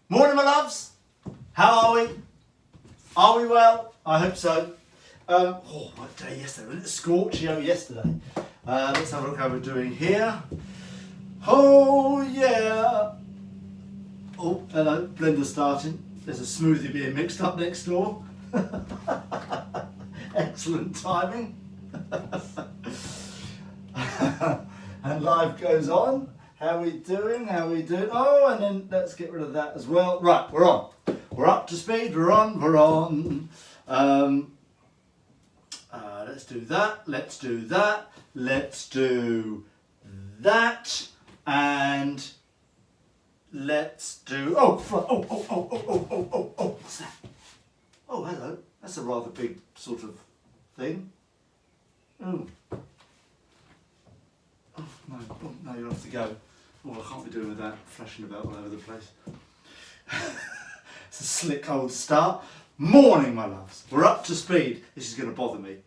Morning, my loves. How are we? Are we well? I hope so. What day yesterday? Was it Scorchio yesterday? Let's have a look how we're doing here. Oh, yeah. Oh, hello. Blender starting. There's a smoothie being mixed up next door. Excellent timing. And life goes on. How we doing? How we doing? Oh, and then let's get rid of that as well. Right, we're on. We're up to speed. We're on. Let's do that. Let's do that. Let's do that. And let's do. Oh, what's that? Oh, hello. That's a rather big sort of thing. Oh. Oh, no, you'll have to go. Oh, I can't be doing with that, flashing about all over the place. It's a slick old start. Morning, my loves. We're up to speed. This is going to bother me.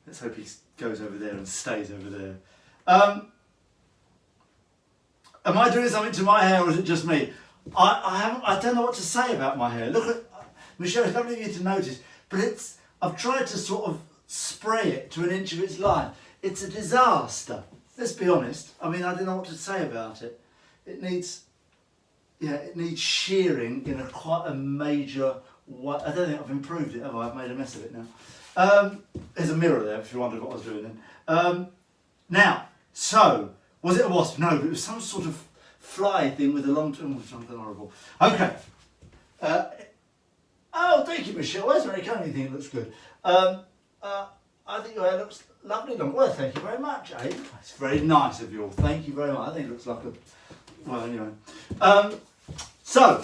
Let's hope he goes over there and stays over there. Am I doing something to my hair, or is it just me? I don't know what to say about my hair. Look at Michelle. It's lovely of you to notice, but I've tried to sort of spray it to an inch of its life. It's a disaster. Let's be honest. I mean, I don't know what to say about it. It needs shearing in quite a major way. I don't think I've improved it, have I? I've made a mess of it now. There's a mirror there if you wondered what I was doing then. Now, so, was it a wasp? No, but it was some sort of fly thing with a long term, something horrible. Okay. Oh, thank you, Michelle. That's very kind. You think it looks good. I think your hair looks lovely. Well, thank you very much, eh? It's very nice of you all. Thank you very much. I think it looks like a... Well, anyway. So,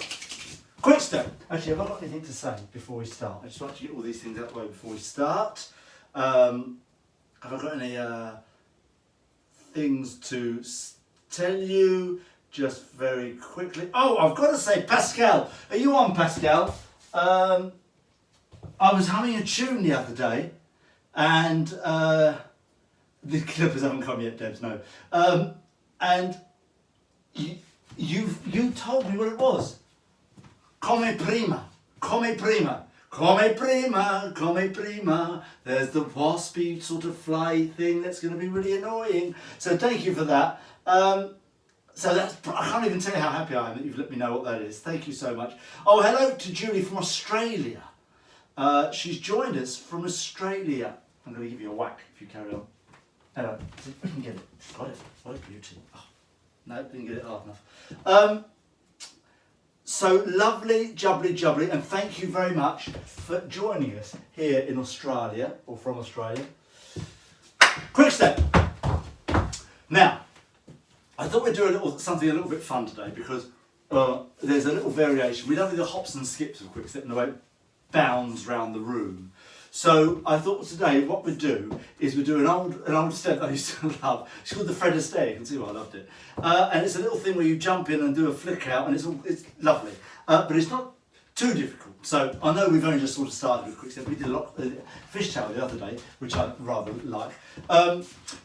Quickstep. Actually, have I got anything to say before we start? I just like to get all these things out of the way before we start. Have I got any things to tell you just very quickly? Oh, I've got to say, Pascal. Are you on, Pascal? I was humming a tune the other day. And the clippers haven't come yet, Debs, no. And you told me what it was. Come prima, come prima, come prima, come prima. There's the waspy sort of fly thing that's going to be really annoying. So thank you for that. So that's, I can't even tell you how happy I am that you've let me know what that is. Thank you so much. Oh, hello to Julie from Australia. She's joined us from Australia. I'm going to give you a whack if you carry on. Hello. See if we can get it. Got it. What a beauty. Oh, no, didn't get it hard enough. So lovely, jubbly, and thank you very much for joining us here in Australia, or from Australia. Quickstep. Now, I thought we'd do something a little bit fun today because there's a little variation. We don't do the hops and skips of Quickstep in the way it bounds round the room. So I thought today what we'd do is we'd do an old step I used to love. It's called the Fred Astaire. You can see why I loved it. And it's a little thing where you jump in and do a flick out, and it's lovely. But it's not too difficult. So I know we've only just sort of started with Quickstep. We did a lot of fishtail the other day, which I rather like.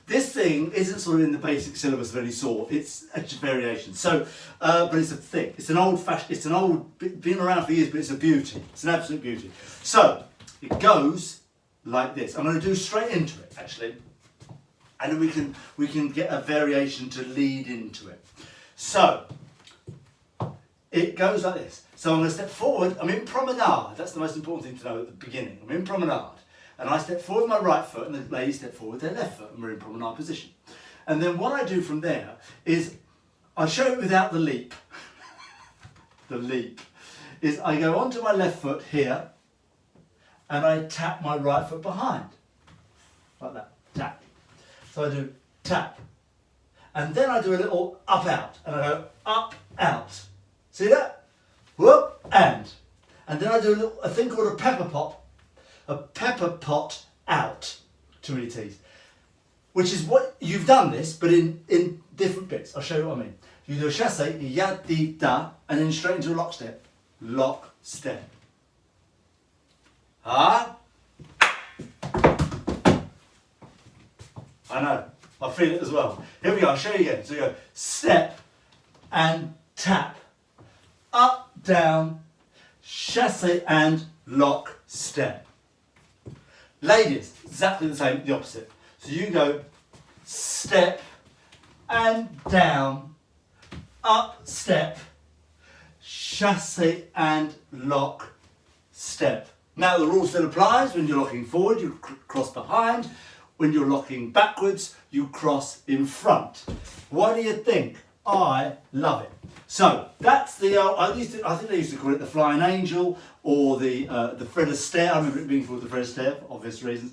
This thing isn't sort of in the basic syllabus of any sort. It's a variation. So, but it's a thing. It's an old fashioned. It's an old, been around for years, but it's a beauty. It's an absolute beauty. So. It goes like this. I'm going to do straight into it, actually, and then we can get a variation to lead into it. So it goes like this. So I'm going to step forward. I'm in promenade. That's the most important thing to know at the beginning. I'm in promenade, and I step forward with my right foot, and the lady step forward with their left foot, and we're in promenade position. And then what I do from there is I'll show it without the leap. The leap is I go onto my left foot here. And I tap my right foot behind, like that, tap. So I do tap, and then I do a little up out, and I go up out. See that? Whoop, and then I do a thing called a pepper pot out. Too many T's. Which is what you've done this, but in different bits. I'll show you what I mean. You do a chasse, ya di da, and then straight into a lock step. Lock step. Ah, I know, I feel it as well. Here we go, I'll show you again. So you go step and tap, up, down, chasse and lock, step. Ladies, exactly the same, the opposite. So you go step and down, up, step, chasse and lock, step. Now the rule still applies. When you're locking forward, you cross behind. When you're locking backwards, you cross in front. What do you think? I love it. So that's the, I think they used to call it the Flying Angel or the Fred Astaire. I remember it being called the Fred Astaire for obvious reasons.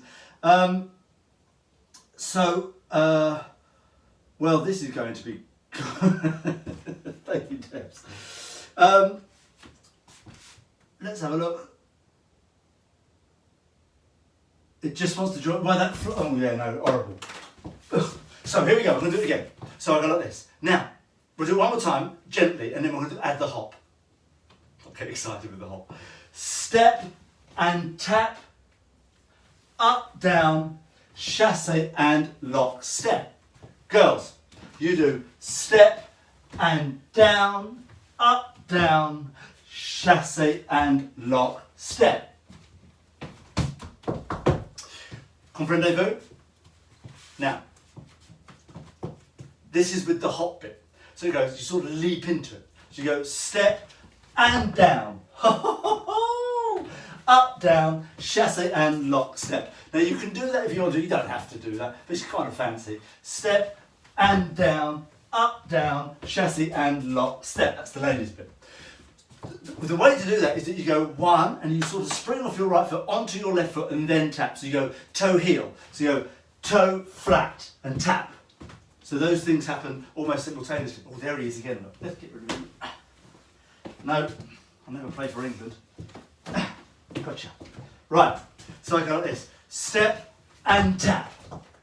Well, this is going to be, thank you, Debs. Let's have a look. It just wants to join. Why that? Oh yeah, no, horrible. So here we go. I'm going to do it again. So I go like this. Now we'll do it one more time, gently, and then we're going to add the hop. I'll get excited with the hop. Step and tap, up, down, chasse and lock, step. Girls, you do step and down, up, down, chasse and lock, step. Comprendez-vous? Now, this is with the hop bit. So it goes, you sort of leap into it. So you go step and down. Up, down, chasse and lock, step. Now you can do that if you want to, you don't have to do that, but it's kind of fancy. Step and down, up, down, chasse and lock, step. That's the ladies bit. The way to do that is that you go one and you sort of spring off your right foot onto your left foot and then tap. So you go toe heel. So you go toe flat and tap. So those things happen almost simultaneously. Oh, there he is again. Look. Let's get rid of him. No, I never played for England. Gotcha. Right, so I go like this. Step and tap.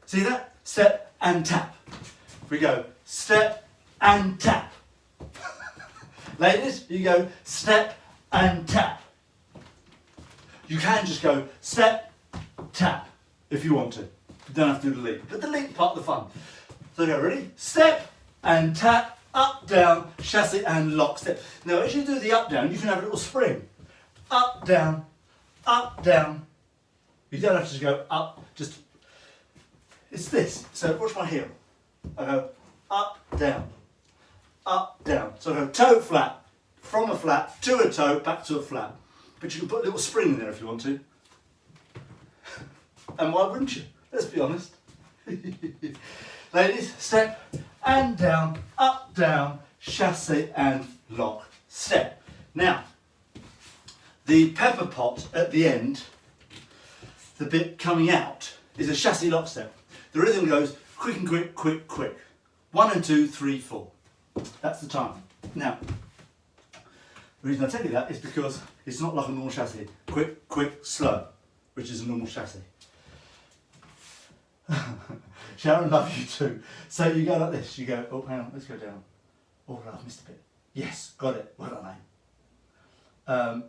See that? Step and tap. We go step and tap. Ladies, you go step and tap. You can just go step, tap, if you want to. You don't have to do the leap. But the leap part of the fun. So go, ready? Step and tap, up, down, chasse and lock, step. Now as you do the up, down, you can have a little spring. Up, down, up, down. You don't have to just go up, just, it's this. So watch my heel. I go up, down. Up, down. So I go toe flat, from a flat to a toe, back to a flat. But you can put a little spring in there if you want to. And why wouldn't you? Let's be honest. Ladies, step and down, up, down, chasse and lock, step. Now, the pepper pot at the end, the bit coming out, is a chasse lock step. The rhythm goes quick and quick, quick, quick. 1 and 2, 3, 4. That's the time. Now, the reason I tell you that is because it's not like a normal chasse. Quick, quick, slow, which is a normal chasse. Sharon, love you too. So you go like this. You go, oh, hang on, let's go down. Oh, I've missed a bit. Yes, got it. Well done, mate. I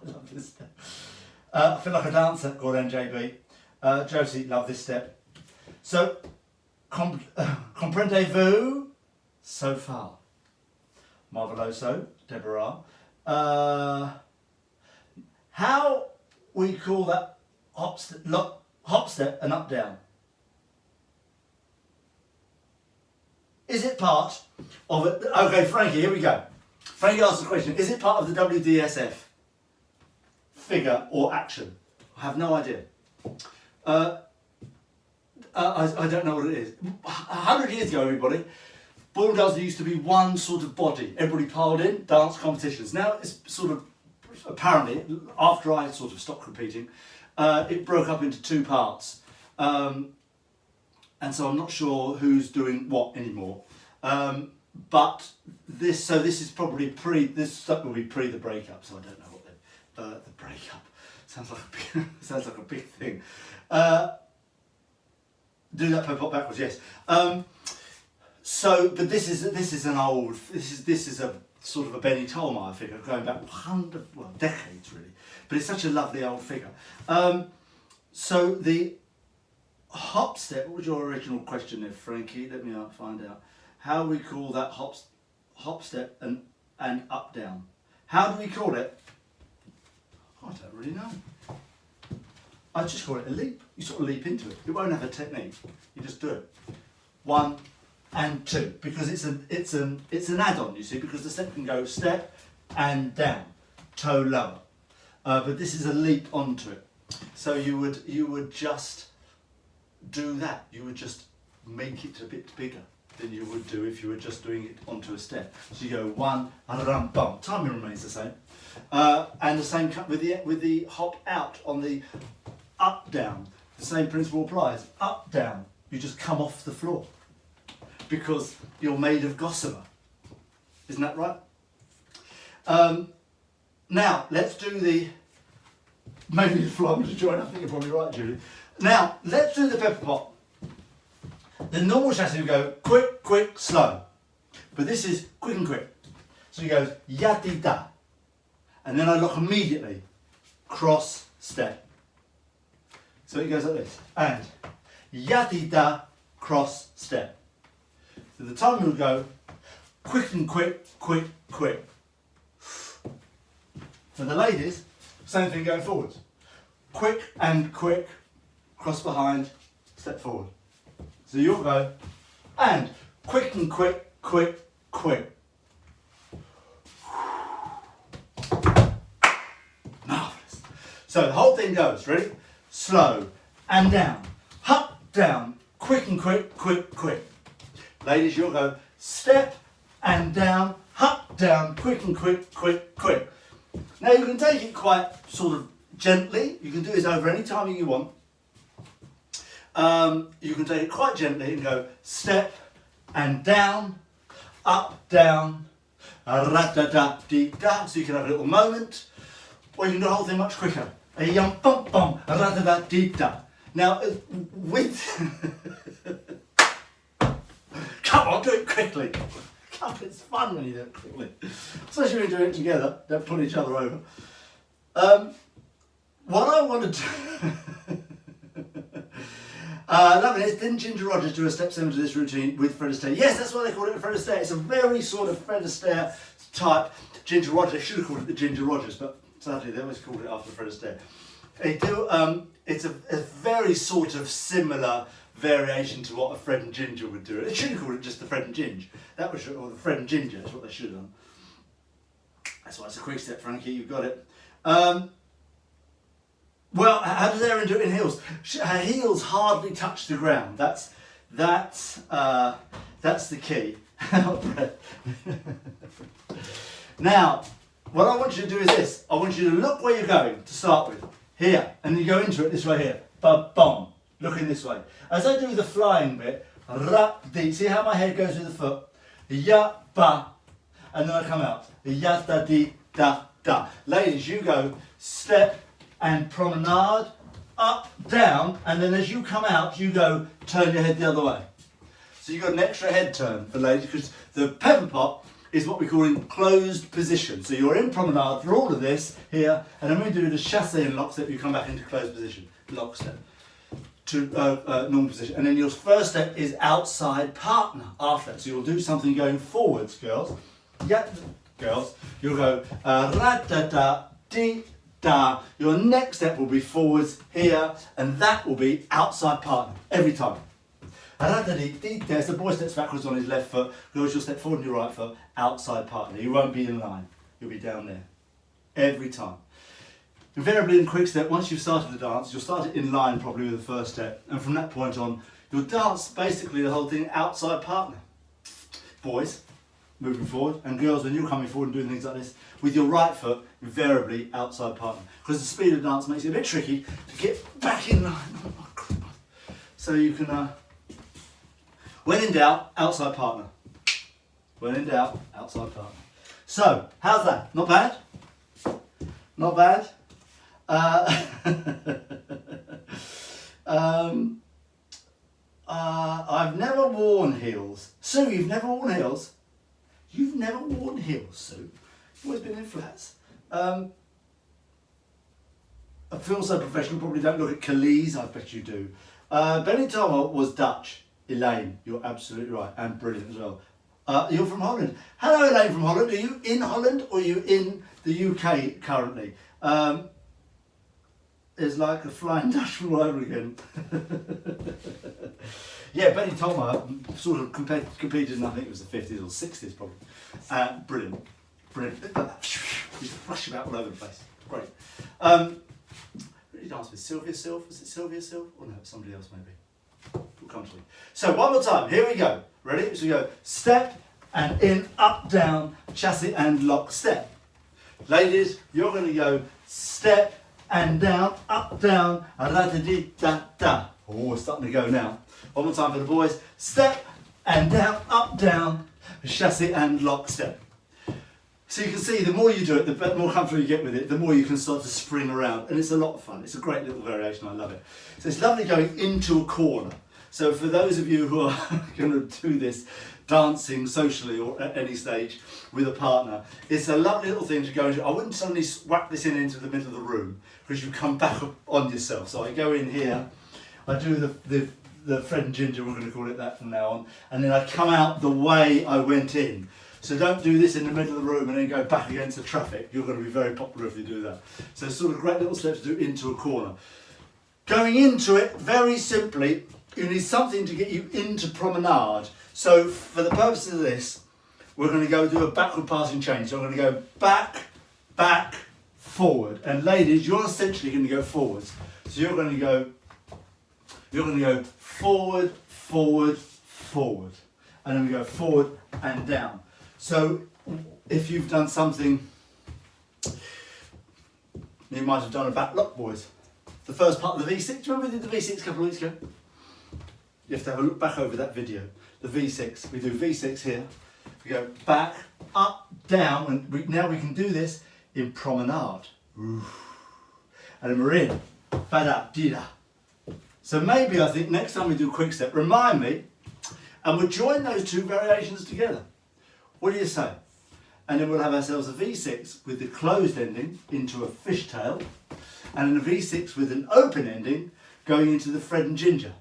love this step. I feel like a dancer. Go on, JB. Josie, love this step. So, comprendez-vous so far? Marveloso, Deborah. How we call that hop step and up down? Is it part of it? Okay, Frankie, here we go. Frankie asked the question, is it part of the WDSF figure or action? I have no idea. I don't know what it is. 100 years ago, everybody, ball dancing used to be one sort of body. Everybody piled in, dance competitions. Now it's sort of, apparently, after I sort of stopped competing, it broke up into two parts. And so I'm not sure who's doing what anymore. But this is probably this stuff will be pre the breakup, so I don't know what the breakup sounds like a big thing. Do that pop backwards, yes. But this is a sort of a Benny Tolmire figure going back decades really. But it's such a lovely old figure. So the hop step. What was your original question there, Frankie? Let me find out. How we call that hop step and and up, down. How do we call it? I don't really know. I just call it a leap. You sort of leap into it. It won't have a technique. You just do it. 1 and 2, because it's an add-on, you see, because the step can go step and down, toe lower. But this is a leap onto it. So you would just do that. You would just make it a bit bigger than you would do if you were just doing it onto a step. So you go 1, ram, bum. Timing remains the same, and the same with the hop out on the up down. The same principle applies. Up down. You just come off the floor because you're made of gossamer. Isn't that right? Now let's do maybe the fly to join. I think you're probably right, Julie. Now let's do the pepper pot. The normal chassis would go quick, quick, slow. But this is quick and quick. So he goes ya-di-da. And then I lock immediately. Cross step. So it goes like this. And ya-di-da, cross step. So the time will go quick and quick, quick, quick. For the ladies, same thing going forwards. Quick and quick, cross behind, step forward. So you'll go, and quick and quick, quick, quick. Marvellous. So the whole thing goes, ready? Slow, and down, up, down, quick and quick, quick, quick. Ladies, you'll go step and down, up, down, quick and quick, quick, quick. Now you can take it quite sort of gently. You can do this over any timing you want. You can take it quite gently and go step and down, up, down, ra-da-da-dee-da. So you can have a little moment, or you can do the whole thing much quicker. Yum-bum-bum, ra-da-da-dee-da. Now, with... Come on, do it quickly. Come on, it's fun when you do it quickly. Especially when you do it together, don't pull each other over. What I want to do... lovely. Didn't Ginger Rogers do a step similar to this routine with Fred Astaire? Yes, that's why they call it Fred Astaire. It's a very sort of Fred Astaire type Ginger Rogers. They should have called it the Ginger Rogers, but sadly they always called it after Fred Astaire. They do. It's a very sort of similar variation to what a Fred and Ginger would do. They should have called it just the Fred and Ginger. That was, or the Fred and Ginger. That's what they should have done. That's why it's a quick step, Frankie. You've got it. Well, how does Erin do it in heels? Her heels hardly touch the ground. That's the key. Now, what I want you to do is this. I want you to look where you're going to start with. Here, and you go into it this way here. Ba-bom. Looking this way. As I do the flying bit, ra-dee. See how my head goes with the foot? Ya-ba. And then I come out. Ya-da-dee-da-da. Ladies, you go step and promenade, up, down, and then as you come out, you go turn your head the other way. So you've got an extra head turn for ladies, because the pepper pot is what we call in closed position. So you're in promenade for all of this here, and then when we do the chassé and lock step, you come back into closed position, lock step, to normal position. And then your first step is outside partner after that. So you'll do something going forwards, girls. Yeah, girls. You'll go ra-da-da-dee. Da. Your next step will be forwards here, and that will be outside partner every time. There's the boy steps backwards on his left foot, girls you'll step forward on your right foot, outside partner. You won't be in line, you'll be down there every time. Invariably in quick step, once you've started the dance, you'll start it in line probably with the first step, and from that point on, you'll dance basically the whole thing outside partner. Boys, moving forward, and girls, when you're coming forward and doing things like this, with your right foot, invariably outside partner. Because the speed of dance makes it a bit tricky to get back in line. Oh my God. So you can, when in doubt, outside partner. When in doubt, outside partner. So, how's that? Not bad? Not bad? I've never worn heels. Sue, you've never worn heels? You've never worn heels, Sue. You've always been in flats. I feel so professional, probably don't look at Khalees, I bet you do. Benny Tomo was Dutch. Elaine, you're absolutely right, and brilliant as well. You're from Holland. Hello, Elaine from Holland. Are you in Holland or are you in the UK currently? It's like a flying Dutchman all over again. Yeah, Benny Tolmar sort of competed in, I think it was the 50s or 60s probably. Brilliant. Brilliant. He's rush about all over the place. Great. Really danced with Sylvia Sylph. Was it Sylvia Sylph? Or no, somebody else maybe. We'll come to me. So one more time. Here we go. Ready? So we go step and in, up, down, chassé and lock, step. Ladies, you're going to go step and down, up, down, da-da-dee-da-da. Oh, we're starting to go now. One more time for the boys. Step and down, up, down, chassé and lock, step. So you can see the more you do it, the more comfortable you get with it, the more you can start to spring around. And it's a lot of fun. It's a great little variation. I love it. So it's lovely going into a corner. So for those of you who are going to do this dancing socially or at any stage with a partner, it's a lovely little thing to go into. I wouldn't suddenly whack this into the middle of the room because you come back on yourself. So I go in here, I do the Fred and Ginger, we're going to call it that from now on, and then I come out the way I went in. So don't do this in the middle of the room and then go back against the traffic. You're going to be very popular if you do that. So it's sort of a great little step to do into a corner. Going into it, very simply, you need something to get you into promenade. So for the purposes of this, we're going to go do a backward passing change. So I'm going to go back, back, forward. And ladies, you're essentially going to go forwards. So you're going to go forward, forward, forward. And then we go forward and down. So if you've done something, you might have done a back lock, boys. The first part of the V6, do you remember we did the V6 a couple of weeks ago? You have to have a look back over that video. The V6, we do V6 here. We go back, up, down, and now we can do this in promenade. Ooh. And then we're in, fada, dida. So maybe I think next time we do Quickstep, remind me, and we'll join those two variations together. What do you say? And then we'll have ourselves a V6 with the closed ending into a fishtail, and then a V6 with an open ending going into the Fred and Ginger.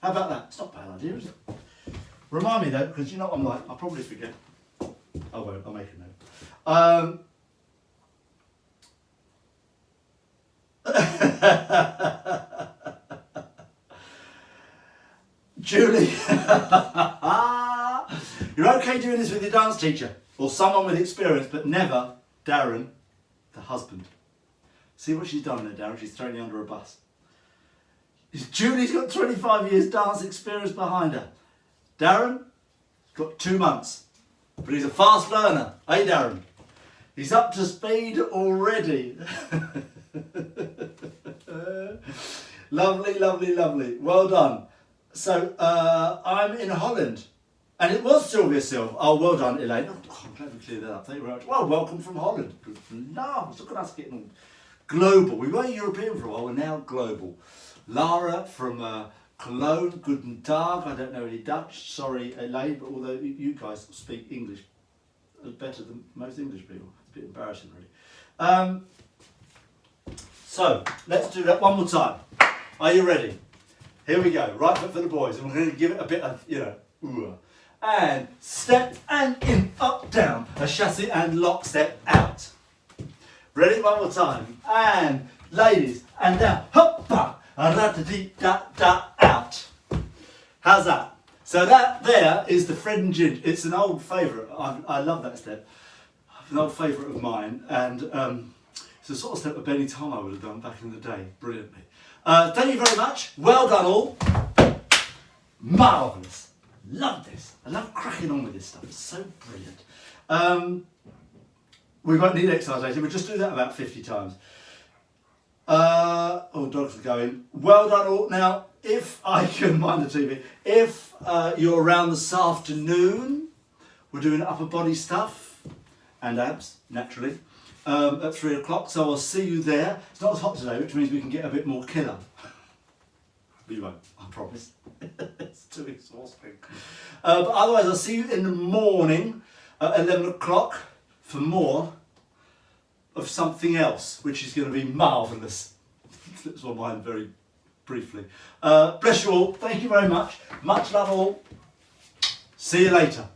How about that? It's not a bad idea, is it? Remind me though, because you know what I'm like, I'll probably forget. I won't, I'll make a note. Julie, you're okay doing this with your dance teacher or someone with experience, but never Darren, the husband. See what she's done there, Darren? She's thrown you under a bus. Julie's got 25 years dance experience behind her. Darren got 2 months, but he's a fast learner. Hey, Darren, he's up to speed already. Lovely, lovely, lovely. Well done. So I'm in Holland, and it was Sylvia Sylph. Oh, well done, Elaine. Oh, I'm glad we cleared that up. Thank you very much. Well, welcome from Holland. Good love. Look at us getting global. We were European for a while. We're now global. Lara from Cologne. Guten Tag. I don't know any Dutch. Sorry, Elaine. But although you guys speak English better than most English people, it's a bit embarrassing, really. So let's do that one more time. Are you ready? Here we go, right foot for the boys, and we're going to give it a bit of, ooh. And step and in, up, down, a chassé and lock, step out. Ready? One more time. And ladies, and down, hoppa, da-da-dee-da-da, out. How's that? So that there is the Fred and Ginger. It's an old favourite. I love that step. An old favourite of mine, and it's the sort of step that Benny Tolmar would have done back in the day, brilliantly. Thank you very much. Well done all. Marvellous. Love this. I love cracking on with this stuff. It's so brilliant. We won't need exercise later. We'll just do that about 50 times. Oh, dogs are going. Well done all. Now, if I can mind the TV, if you're around this afternoon, we're doing upper body stuff and abs, naturally. At 3 o'clock, so I'll see you there. It's not as hot today, which means we can get a bit more killer. We won't, I promise. It's too exhausting. But otherwise, I'll see you in the morning at 11 o'clock for more of something else, which is going to be marvellous. Slips my mind very briefly. Bless you all. Thank you very much. Much love all. See you later.